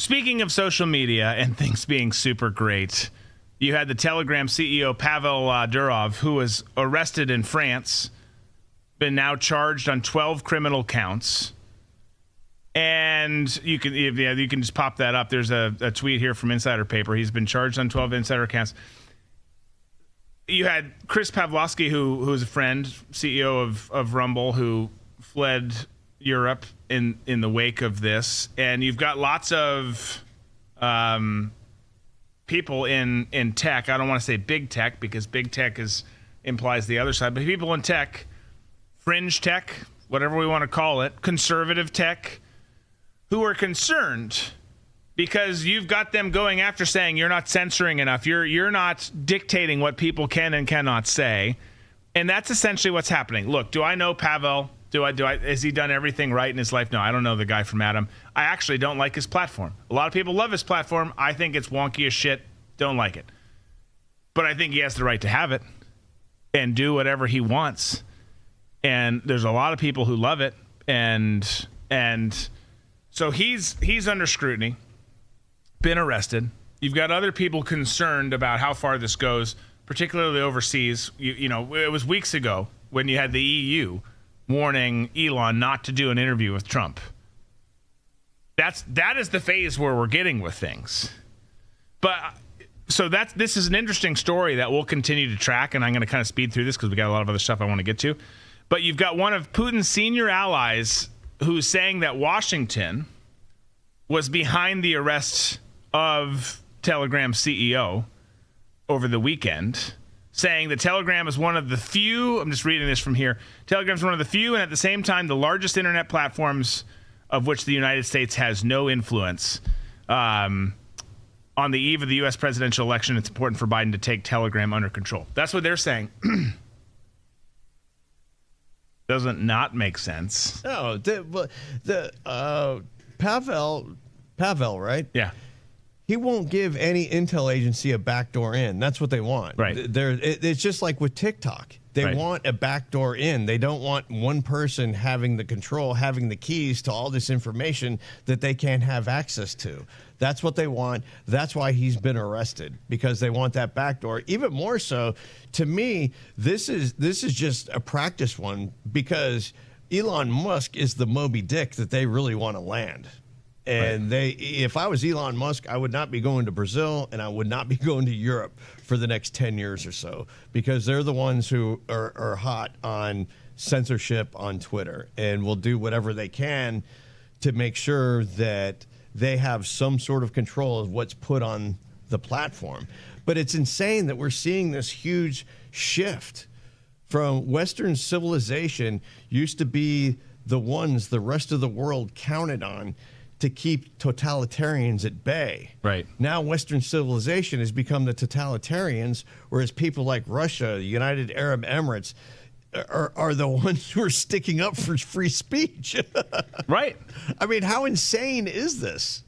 speaking of social media and things being super great, you had the Telegram CEO Pavel Durov, who was arrested in France, been now charged on 12 criminal counts. And you can just pop that up. There's a tweet here from Insider Paper. He's been charged on 12 insider accounts. You had Chris Pavlovsky, who is a friend, CEO of Rumble, who fled Europe in the wake of this. And you've got lots of people in tech. I don't want to say big tech because big tech implies the other side, but people in tech, fringe tech, whatever we want to call it, conservative tech, who are concerned because you've got them going after saying you're not censoring enough. You're not dictating what people can and cannot say. And that's essentially what's happening. Look, do I know Pavel? Has he done everything right in his life? No, I don't know the guy from Adam. I actually don't like his platform. A lot of people love his platform. I think it's wonky as shit. Don't like it. But I think he has the right to have it and do whatever he wants. And there's a lot of people who love it. And so he's under scrutiny, been arrested. You've got other people concerned about how far this goes, particularly overseas. You know, it was weeks ago when you had the EU warning Elon not to do an interview with Trump. That is the phase where we're getting with things. But so this is an interesting story that we'll continue to track, and I'm going to kind of speed through this because we got a lot of other stuff I want to get to. But you've got one of Putin's senior allies who's saying that Washington was behind the arrest of Telegram CEO over the weekend, saying that Telegram is one of the few, I'm just reading this from here, Telegram is one of the few and at the same time the largest internet platforms of which the United States has no influence. On the eve of the U.S. presidential election, it's important for Biden to take Telegram under control. That's what they're saying. Doesn't not make sense. No, Pavel, right? Yeah. He won't give any intel agency a backdoor in. That's what they want. Right. It's just like with TikTok. They want a backdoor in. They don't want one person having the control, having the keys to all this information that they can't have access to. That's what they want. That's why he's been arrested, because they want that backdoor. Even more so, to me, this is just a practice one, because Elon Musk is the Moby Dick that they really want to land. And if I was Elon Musk, I would not be going to Brazil and I would not be going to Europe for the next 10 years or so, because they're the ones who are hot on censorship on Twitter and will do whatever they can to make sure that they have some sort of control of what's put on the platform. But it's insane that we're seeing this huge shift from Western civilization used to be the ones the rest of the world counted on to keep totalitarians at bay. Right. Now Western civilization has become the totalitarians, whereas people like Russia, the United Arab Emirates, are the ones who are sticking up for free speech. Right. I mean, how insane is this?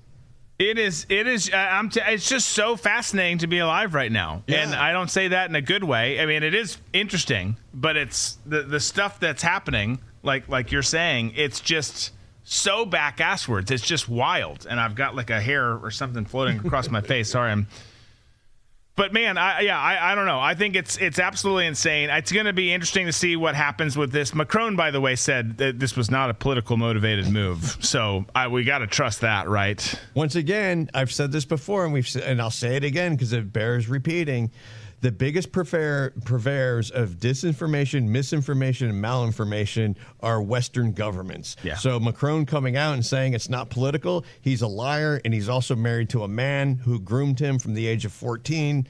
It is. It's just so fascinating to be alive right now. Yeah. And I don't say that in a good way. I mean, it is interesting, but it's the stuff that's happening, like you're saying, it's just so back-asswards. It's just wild. And I've got like a hair or something floating across my face. Sorry. But man, I don't know. I think it's absolutely insane. It's going to be interesting to see what happens with this. Macron, by the way, said that this was not a political motivated move. So we got to trust that, right? Once again, I've said this before, and I'll say it again because it bears repeating. The biggest purveyors of disinformation, misinformation, and malinformation are Western governments. Yeah. So Macron coming out and saying it's not political, he's a liar, and he's also married to a man who groomed him from the age of 14.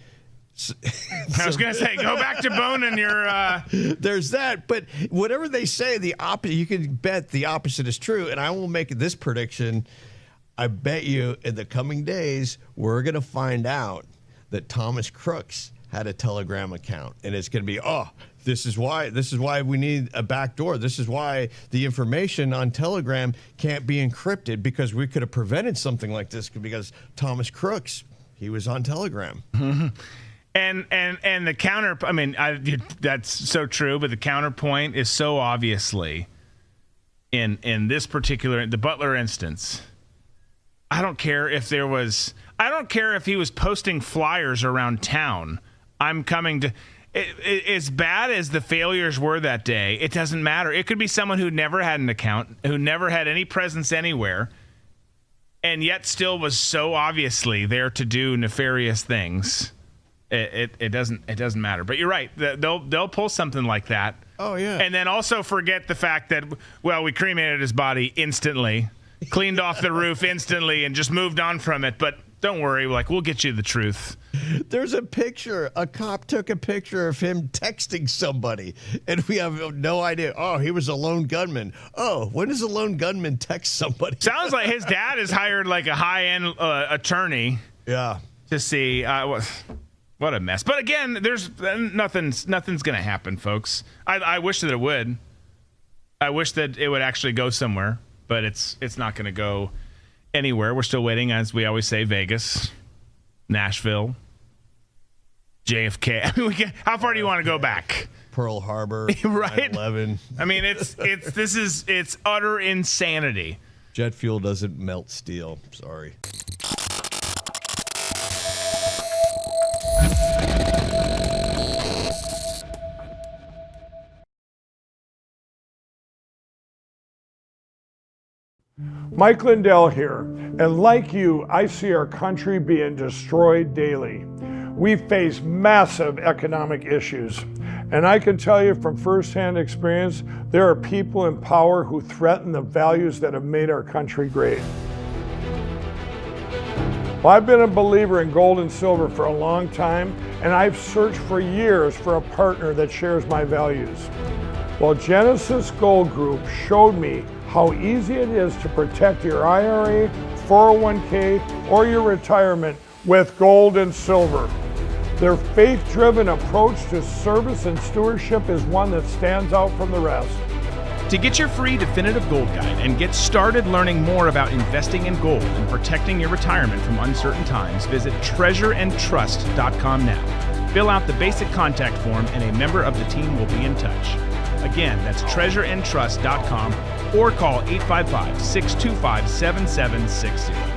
I was going to say, go back to boning your... There's that, but whatever they say, the opposite, you can bet the opposite is true, and I will make this prediction. I bet you in the coming days, we're going to find out that Thomas Crooks had a Telegram account, and it's going to be, this is why we need a backdoor. This is why the information on Telegram can't be encrypted, because we could have prevented something like this because Thomas Crooks, he was on Telegram. Mm-hmm. And the counter, I mean, that's so true, but the counterpoint is so obviously in this particular, the Butler instance, I don't care if he was posting flyers around town. I'm coming to. As bad as the failures were that day, it doesn't matter. It could be someone who never had an account, who never had any presence anywhere, and yet still was so obviously there to do nefarious things. It doesn't matter. But you're right. They'll pull something like that. Oh yeah. And then also forget the fact that, well, we cremated his body instantly, cleaned off the roof instantly, and just moved on from it. But don't worry, we'll get you the truth. There's a picture. A cop took a picture of him texting somebody, and we have no idea. Oh, he was a lone gunman. Oh, when does a lone gunman text somebody? Sounds like his dad has hired like a high-end attorney. Yeah. To see what a mess. But again, there's nothing's going to happen, folks. I wish that it would. I wish that it would actually go somewhere, but it's not going to go anywhere. We're still waiting, as we always say, Vegas, Nashville, JFK. I mean, how far do you want to go back? Pearl Harbor, right? 9/11. I mean, it's utter insanity. Jet fuel doesn't melt steel. Sorry. Mike Lindell here, and like you, I see our country being destroyed daily. We face massive economic issues, and I can tell you from firsthand experience, there are people in power who threaten the values that have made our country great. Well, I've been a believer in gold and silver for a long time, and I've searched for years for a partner that shares my values. Well, Genesis Gold Group showed me how easy it is to protect your IRA, 401k, or your retirement with gold and silver. Their faith-driven approach to service and stewardship is one that stands out from the rest. To get your free definitive gold guide and get started learning more about investing in gold and protecting your retirement from uncertain times, visit treasureandtrust.com now. Fill out the basic contact form and a member of the team will be in touch. Again, that's treasureandtrust.com or call 855-625-7760.